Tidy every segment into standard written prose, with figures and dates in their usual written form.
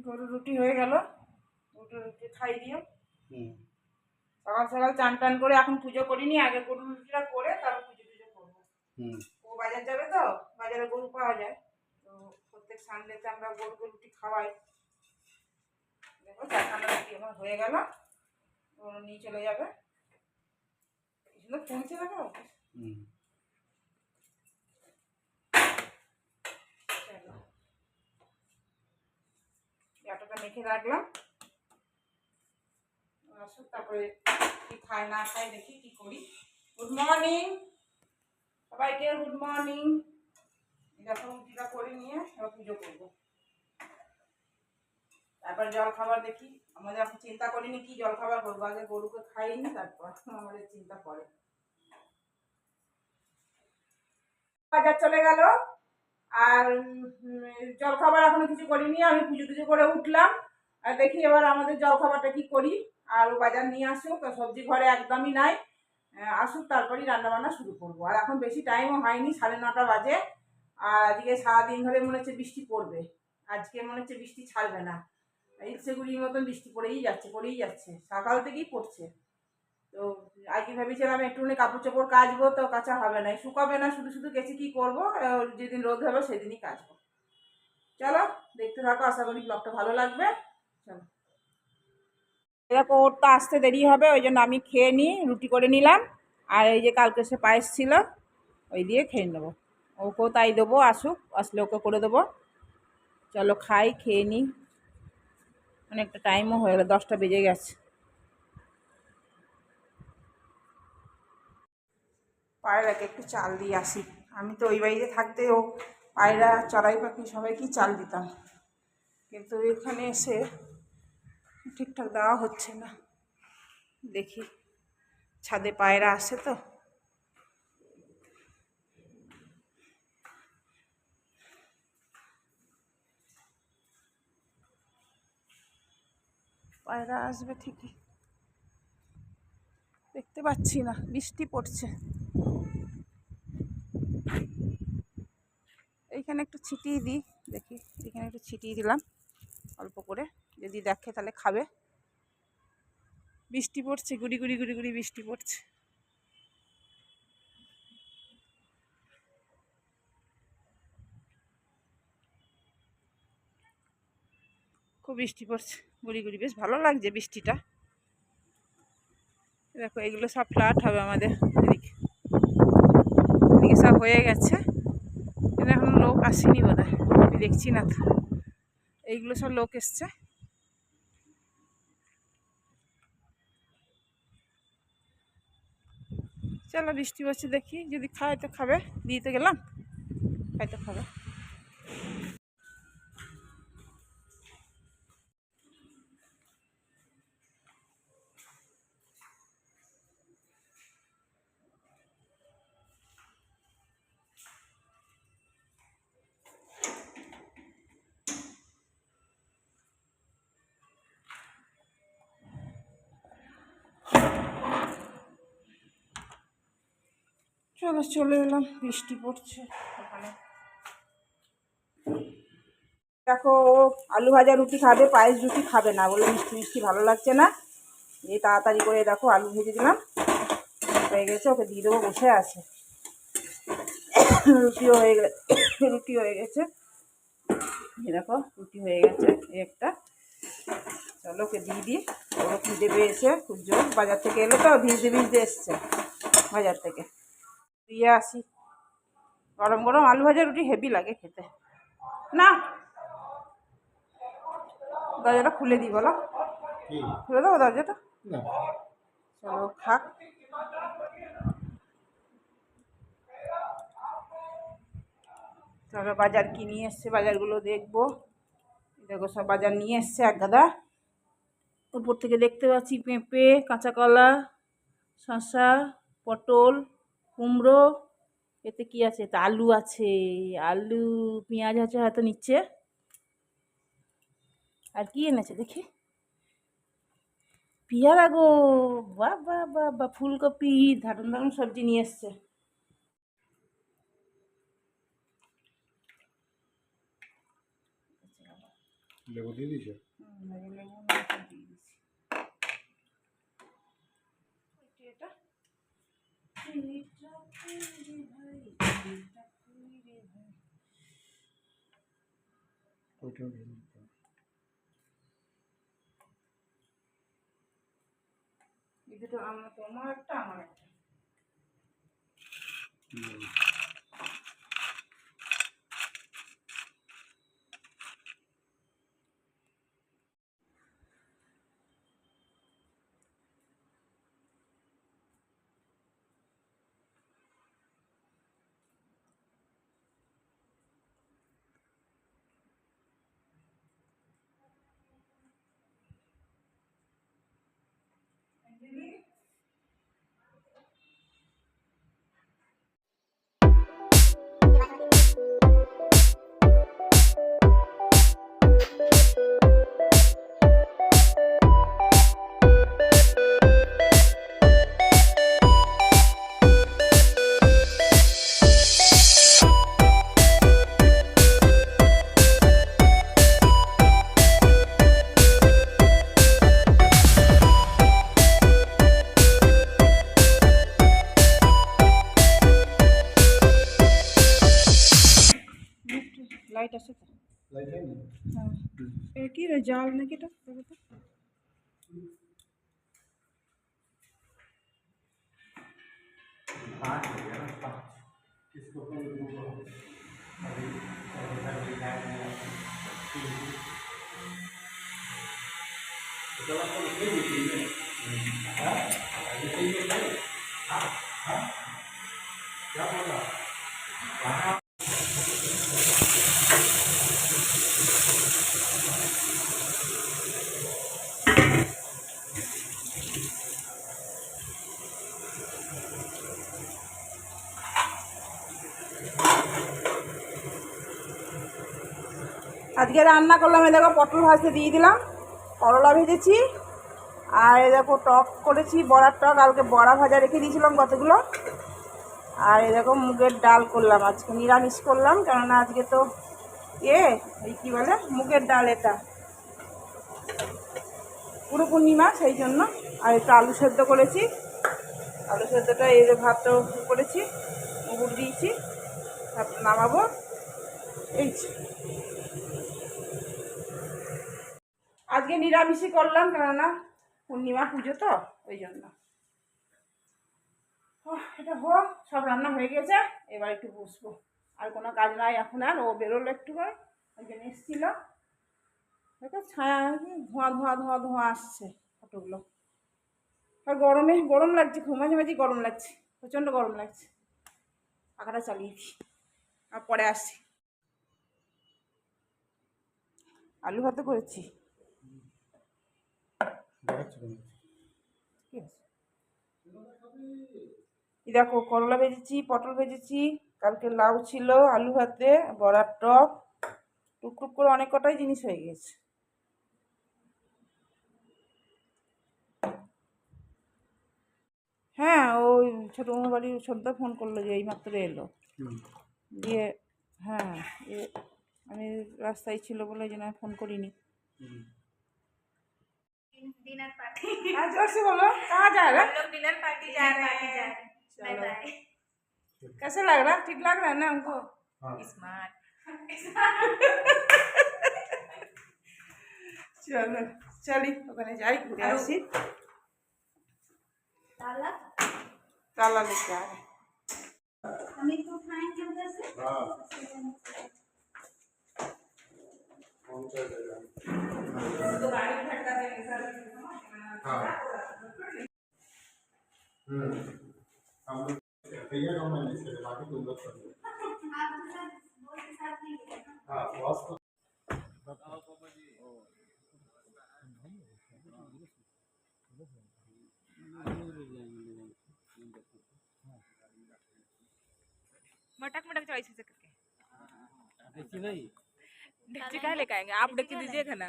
গরুর রুটি হয়ে গেল, রুটি খাই দিও। সকাল সকাল চান টান করে এখন পুজো করিনি, আগে গরুর রুটিটা করে তারপর পুজো করবো। ও বাজার যাবে তো, বাজারে গরু পাওয়া যায় তো, প্রত্যেক সানডেতে আমরা গরুকে রুটি খাওয়াই। দেখো 4খানা রুটি আমার হয়ে গেল, গরু নিয়ে চলে যাবে। এই সুন্দর পৌঁছে দেখো। আটাটা মেখে রাখলাম, আসুক তারপরে কি খায় না খায় দেখি কি করি। গুড মর্নিং সবাইকে, গুড মর্নিং। দেখো রুটিটা করে নিয়ে এবার পুজো করবো, তারপর জল খাবার দেখি। আমাদের এখন চিন্তা করিনি কি জল খাবার করবো, আগে গরুকে খাইনি তারপর আমাদের চিন্তা করে। বাজার চলে গেল আর জল খাবার এখনো কিছু করিনি। আমি পুজো টুজো করে উঠলাম আর দেখি এবার আমাদের জল খাবারটা কি করি। আর বাজার নিয়ে আসুক, সবজি ঘরে একদমই নাই, আসুক তারপরই রান্নাবান্না শুরু করবো। আর এখন বেশি টাইমও হয়নি, 9:30 বাজে। আর আজকে সারাদিন ধরে মনে হচ্ছে বৃষ্টি পড়বে, আজকে মনে হচ্ছে বৃষ্টি ছাড়বে না। ইলশেগুড়ির মতন বৃষ্টি পড়েই যাচ্ছে, সকাল থেকেই পড়ছে। তো আজকে ভেবেছিলাম একটুখানি কাপড় চোপড় কাচবো, তো কাচা হবে না, শুকাবে না, শুধু শুধু কেচে কি করবো। যেদিন রোদ হবে সেদিনই কাচবো। চলো দেখতে থাকো, আশা করি ব্লগটা ভালো লাগবে। চলো, দেখো ওর তো আসতে দেরি হবে, ওই জন্য আমি খেয়ে নিই, রুটি করে নিলাম। আর এই যে কালকে সে পায়েস ছিল, ওই দিয়ে খেয়ে নেবো। ওকেও তাই দেবো, আসুক, আসলে ওকে করে দেবো। চলো খাই, খেয়ে নিই, অনেকটা টাইমও হয়ে গেলো, 10টা বেজে গেছে। পায়রাকে একটু চাল দিয়ে আসি। আমি তো ওই বাড়িতে থাকতে ও পায়রা, চড়াই পাখি সবাইকেই চাল দিতাম, কিন্তু এখানে এসে ঠিকঠাক দেওয়া হচ্ছে না। দেখি, ছাদে পায়রা আসে তো। পায়রা আসবে ঠিকই, দেখতে পাচ্ছি না, বৃষ্টি পড়ছে। এইখানে একটু ছিটিয়ে দিই, দেখি এখানে একটু ছিটিয়ে দিলাম অল্প করে, যদি দেখে তাহলে খাবে। বৃষ্টি পড়ছে, গুড়ি গুড়ি গুড়ি গুড়ি বৃষ্টি পড়ছে। খুব বৃষ্টি পড়ছে, গুড়ি গুড়ি, বেশ ভালো লাগছে বৃষ্টিটা। দেখো এগুলো সব ফ্ল্যাট হবে আমাদের এদিকে, এদিকে সব হয়ে গেছে। এখন লোক আসেনি বোধ হয়, আমি দেখছি না তো। এইগুলো সব লোক এসছে। চলো বৃষ্টি পড়ছে, দেখি যদি খায় তো খাবে, দিতে গেলাম, খাই তো খাবে। চলো চলে এলাম, বৃষ্টি পড়ছে ওখানে। দেখো আলু ভাজা রুটি খাবে, পায়েস রুটি খাবে না, বলে মিষ্টি মিষ্টি ভালো লাগছে না। এই তাড়াতাড়ি করে দেখো আলু ভেজে দিলাম, হয়ে গেছে, ওকে দিয়ে দেবো, বসে আছে। রুটি হয়ে গেছে, এই দেখো রুটি হয়ে গেছে এই একটা। চলো ওকে দিয়ে দিই, ওরা খিদে পেয়েছে খুব জোর, বাজার থেকে এলো তো, ভিজতে ভিজতে এসছে বাজার থেকে। দিয়ে আসি, গরম গরম আলু ভাজা রুটি হেভি লাগে খেতে। না, দরজাটা খুলে দিই, বলো, খুলে দেবো দরজাটা? চলো খাক। চলো বাজার কি নিয়ে এসছে, বাজারগুলো দেখবো। দেখো সব বাজার নিয়ে এসছে এক গাদা। উপর থেকে দেখতে পাচ্ছি পেঁপে, কাঁচা কলা, শসা, পটল, কুমড়ো, এতে কি আছে, তা আলু আছে, আলু, পেঁয়াজ আছে হয়তো নিচ্ছে। আর কি এনেছে দেখি, পেয়ারা গো, বাহ বাহ বাহ বাহ, ফুলকপি, দারুণ দারুণ সবজি নিয়ে এসছে। লেবু দিয়ে দিয়েছে। লেবু নাড়ু দিয়ে দিয়েছি। এটা চিনিটা কই রে ভাই, চিনিটা কই রে ভাই। ওইটাও দিয়ে দিতে হবে। এই দুটো তোমার একটা আমার একটা। লাইট আছে তো? লাইট হয়নি? হ্যাঁ। এটা কি রে, জাল নাকি এটা? দেখো তো। पाँच हो गया ना, पाँच। किसको कौन दूंगा? अभी अभी टाइम नहीं आता। तो चलो तो फिर उठी है। हाँ? अभी तो ये नहीं। हाँ? हाँ? क्या बोला? वहाँ আজকে রান্না করলাম, এই দেখো পটল ভাজতে দিয়ে দিলাম, করলা ভেজেছি, আর এই দেখো টক করেছি, বড়ার টক, কালকে বড়া ভাজা রেখে দিয়েছিলাম কতগুলো, আর এই দেখো মুগের ডাল করলাম, আজকে নিরামিষ করলাম, কেননা আজকে তো এই কী বলে মুগের ডাল, এটা পুরো পূর্ণিমা, সেই জন্য। আর একটু আলু সেদ্ধ করেছি, আলু সেদ্ধটা এই যে ভাতটা করেছি, মুগুর দিয়েছি, ভাত নামাবো, এই আজকে নিরামিষই করলাম, কেননা পূর্ণিমা পুজো তো ওই জন্য। এটা হোক, সব রান্না হয়ে গেছে, এবার একটু বসবো, আর কোনো কাজ নাই এখন, আর ও বেরোলো একটু করে, ওই জন্য এসেছিল, দেখো ছায়া ধোঁয়া ধোঁয়া ধোঁয়া ধোঁয়া আসছে ফটোগুলো। আর গরমে গরম লাগছে, খুব মাঝে মাঝে গরম লাগছে, প্রচণ্ড গরম লাগছে, পাখাটা চালিয়ে দিই, আর পরে আসছি। আলু ভাতে করেছি, ঠিক আছে। এই দেখো করলা ভেজেছি, পটল ভেজেছি, কালকে লাউ ছিল, আলু ভাতে, বড়ার টক, টুকটুক করে অনেক কটাই জিনিস হয়ে গেছে। হ্যাঁ, ওই ছোটো মামার বাড়ির ছোটদা ফোন করলো যে এইমাত্র এলো, দিয়ে হ্যাঁ আমি রাস্তায় ছিল বলে ওই জন্য আমি ফোন করিনি। Dinner party. हाँ जोर से बोलो, कहाँ जा रहा हम लोग डिनर पार्टी जा रहे हैं। बाय चलो। बाय। कैसे लग रहा है? ठीक लग रहा है ना हमको? स्मार्ट। চলো চলি, ওখানে যাই, ঘুরে আসি, ताला তালা लेके आ रहे। हम इसको उठाएंगे उधर से। हाँ। कौन सा जगह? तो गाड़ी में ठंडा देंगे सर। हाँ। हम लोग भैया को मैंने इसके बाकी तुम लोग कर लो। आप तो सर वो के साथ नहीं गए ना। हाँ, बॉस को मटक मटक चॉइस से करके देखिए भाई, डेक्ची कहाँ लेके आएंगे आप? डेक्ची दीजिएगा ना।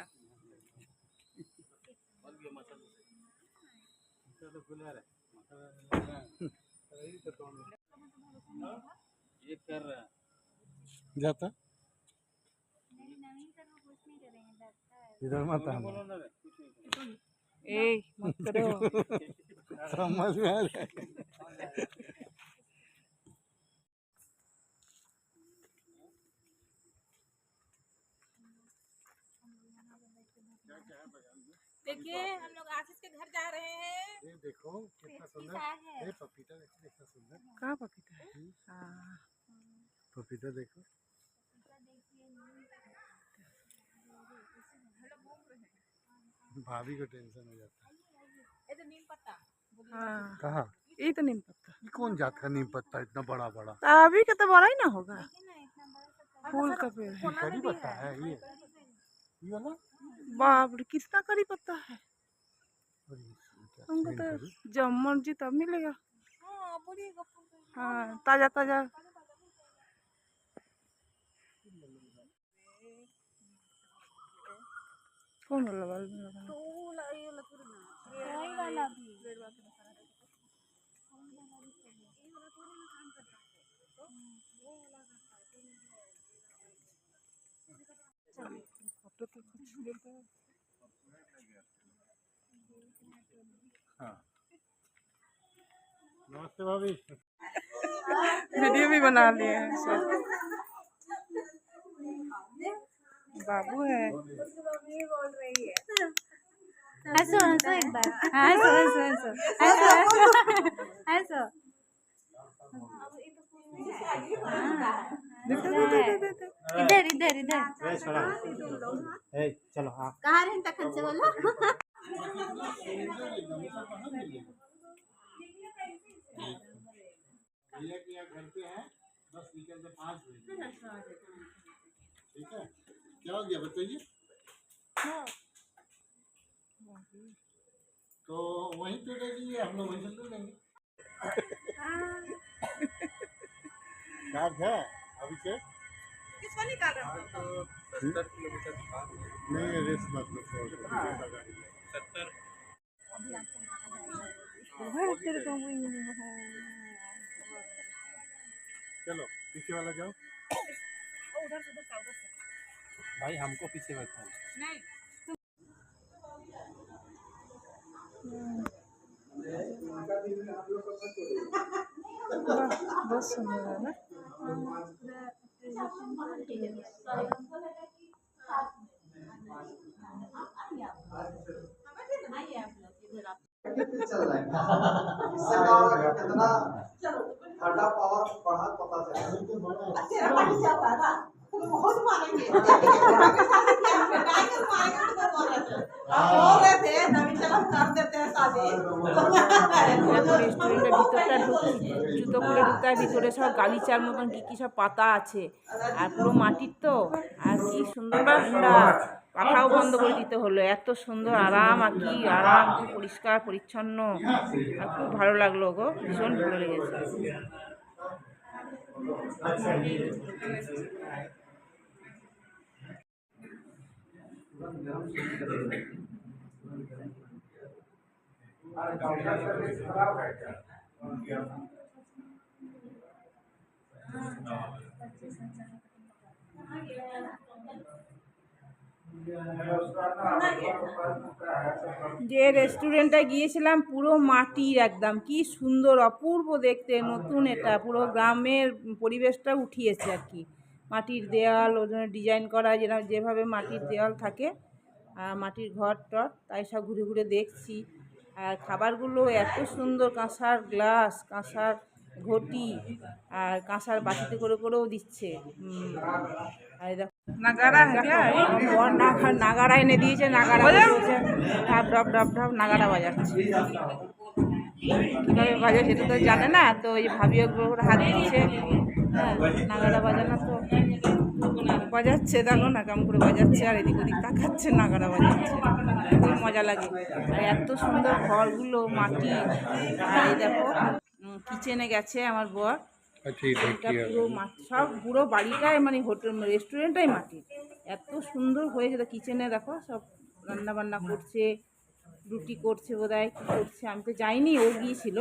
ये कर रहा है जाता नहीं नहीं सर वो कुछ नहीं करेंगे, इधर मत आना। ए मत करो। समझ में आ रहा है। देखिए हम लोग आशीष के घर जा रहे हैं। ये देखो कितना सुंदर। ये पपीता देखो कितना सुंदर। कहाँ पपीता है? हाँ पपीता देखो। भाभी को टेंशन हो जाता है। ये तो नीम पत्ता। हाँ कहाँ? ये तो नीम पत्ता। ये कौन जात का नीम पत्ता इतना बड़ा बड़ा? अभी का तो बड़ा ही ना होगा। फूल का पेड़ है। करी पत्ता है ये वाला। बाप रे कितना करी पत्ता है। और ये क्या हमको छीन तो करी? जब मर्जी तब मिलेगा। हाँ ताजा ताजा। कौन वाला बल्ब लगाना? वही वाला भी फोटो तो कुछ देता है। हाँ। नमस्ते भाभी। वीडियो भी बना लिए हैं सब। बाबू है। हंसो हंसो एक बार हंसो हंसो हंसो हंसो हंसो इधर इधर इधर चलो हाँ। कहाँ रहे तखन से बोलो भैया के यहाँ घर पे हैं 10 निकल के 5 बजे। ठीक है क्या हो गया बताइए। तो वहीं पे ले लीजिए हम लोग वहीं से ले लेंगे। चार्ज है अभी से किसको निकाल रहे हो? 70 किलोमीटर नहीं रेस मत लो 70। चलो पीछे वाला जाओ। उधर से भाई हमको पीछे बैठा है। नहीं बहुत सुंदर है ना। चल रहा है इससे क्या होगा कि कितना ठंडा पावर बढ़ा पता चलेगा। तेरा पानी चल रहा है ना तो बहुत मारेंगे बोल रहे थे नवी चलो कर देते हैं शादी। রেস্টুরেন্টের ভিতরটা ঢুকছি, জুতো খুলে ঢুকতে হয়, ভিতরে সব গালিচার মতন কি কি সব পাতা আছে, আর পুরো মাটির তো, আর কি সুন্দর ঠান্ডা, পাখাও বন্ধ করে দিতে হলো, এত সুন্দর আরাম, আর কি আরাম, কি পরিষ্কার পরিচ্ছন্ন, আর খুব ভালো লাগলো গো, ভীষণ ভালো লেগেছে। যে রেস্টুরেন্টে গিয়েছিলাম পুরো মাটির একদম, কি সুন্দর অপূর্ব দেখতে, নতুন, এটা পুরো গ্রামের পরিবেশটা উঠিয়েছে আর কি, মাটির দেয়াল, ওর জন্য ডিজাইন করা, যেভাবে মাটির দেওয়াল থাকে, আর মাটির ঘর টর, তাই সব ঘুরে ঘুরে দেখছি। আর খাবারগুলো এত সুন্দর, কাঁসার গ্লাস, কাঁসার ঘটি, আর কাঁসার বাটিতে করে করেও দিচ্ছে। আর দেখো नगाड़ा है क्या? বর নাগাড়া এনে দিয়েছে, নাগাড়া বসেছে, ঢাপ ঢাপ ঢাপ ঢাপ নাগাড়া বাজাচ্ছে। কীভাবে বাজে সেটা তো জানে না, তো ওই ভাবি ওর হাত দিচ্ছে, হ্যাঁ নাগাড়া বাজানো তো বাজাচ্ছে, দেখো না কেমন করে বাজাচ্ছে, আর এদিক ওদিক তাকাচ্ছে, নাগাড়া বাজাচ্ছে, খুব মজা লাগে। আর এত সুন্দর ঘরগুলো মাটি, আর এই দেখো কিচেনে গেছে আমার বর, এটা পুরো মাটি, সব পুরো বাড়িটাই মানে হোটেল রেস্টুরেন্টটাই মাটির, এত সুন্দর হয়েছে। তো কিচেনে দেখো সব রান্না বান্না করছে, রুটি করছে বোধহয়, কী করছে আমি তো যাইনি, ও গিয়েছিল।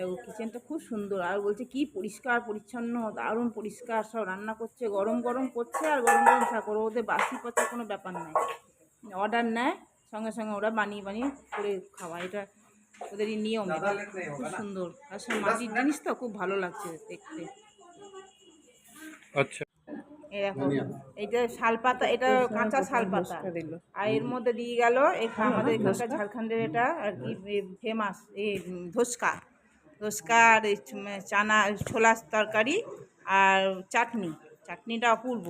ও কিচেনটা খুব সুন্দর, আর বলছে কি পরিষ্কার পরিচ্ছন্ন, দারুণ পরিষ্কার, সব রান্না করছে, গরম গরম করছে, আর গরম গরম থাকো, ওদের বাসি পচা কোনো ব্যাপার নাই। অর্ডার নেয়, সঙ্গে সঙ্গে ওরা বানিয়ে বানিয়ে করে খাওয়া, এটা ওদেরই নিয়ম। এটা খুব সুন্দর, আর সব মাটির জিনিস তো খুব ভালো লাগছে দেখতে। আচ্ছা এই দেখো, এইটা শালপাতা, এটা কাঁচা শালপাতা, আর এর মধ্যে দিয়ে গেল আমাদের এখানকার ঝাড়খণ্ডের এটা আর কি ফেমাস এই ধোসকা, ধোসকা আর এই চানা ছোলার তরকারি আর চাটনি, চাটনিটা অপূর্ব।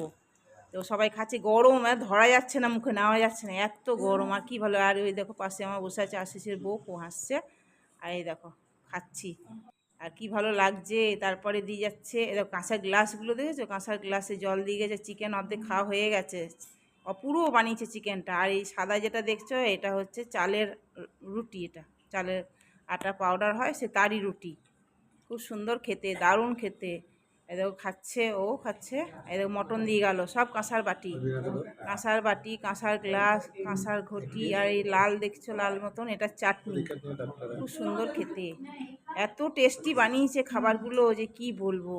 তো সবাই খাচ্ছে, গরম আর ধরা যাচ্ছে না, মুখে নেওয়া যাচ্ছে না, এত গরম আর কি ভালো। আর ওই দেখো পাশে আমার বসে আছে আশিসের বউ, ও হাসছে। আর এই দেখো খাচ্ছি, আর কি ভালো লাগছে। তারপরে দিয়ে যাচ্ছে, এরকম কাঁসার গ্লাসগুলো দেখেছো, কাঁসার গ্লাসে জল দিয়ে গেছে, চিকেন অর্ধেক খাওয়া হয়ে গেছে, অপূর্ব বানিয়েছে চিকেনটা। আর এই সাদা যেটা দেখছো এটা হচ্ছে চালের রুটি, এটা চালের আটা পাউডার হয় সে তারই রুটি, খুব সুন্দর খেতে, দারুণ খেতে। এদেরও খাচ্ছে, ও খাচ্ছে। এদের মটন দিয়ে গেল, সব কাঁসার বাটি, কাঁসার বাটি, কাঁসার গ্লাস, কাঁসার ঘটি। আর এই লাল দেখছো লাল মতন, এটা চাটনি, খুব সুন্দর খেতে, এত টেস্টি বানিয়েছে খাবারগুলো যে কি বলবো।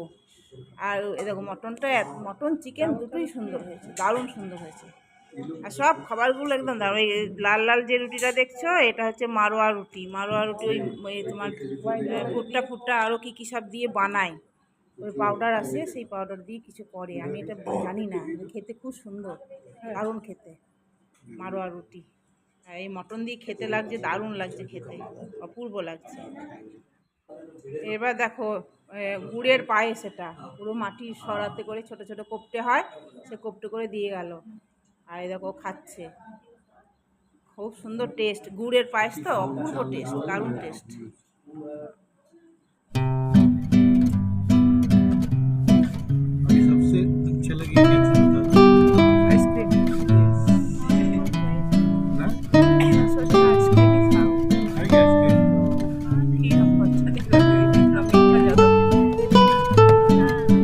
আর এরকম মটনটা, মটন চিকেন দুটোই সুন্দর হয়েছে, দারুণ সুন্দর হয়েছে। আর সব খাবারগুলো একদম দারুণ। এই লাল লাল যে রুটিটা দেখছো এটা হচ্ছে মারোয়া রুটি, মারোয়া রুটি ওই তোমার ভুট্টা ফুট্টা আরও কী কী সব দিয়ে বানায়, ওই পাউডার আছে, সেই পাউডার দিয়ে কিছু করে, আমি এটা জানি না, খেতে খুব সুন্দর, দারুণ খেতে মারোয়া রুটি। আর এই মটন দিয়ে খেতে লাগছে, দারুণ লাগছে খেতে, অপূর্ব লাগছে। এবার দেখো গুড়ের পায়েস, এটা পুরো মাটির সরাতে করে ছোট ছোট কোপ্টে হয়, সে কোপ্টে করে দিয়ে গেল। আর এই দেখো খাচ্ছে, খুব সুন্দর টেস্ট, গুড়ের পায়েস তো অপূর্ব টেস্ট, দারুণ টেস্ট।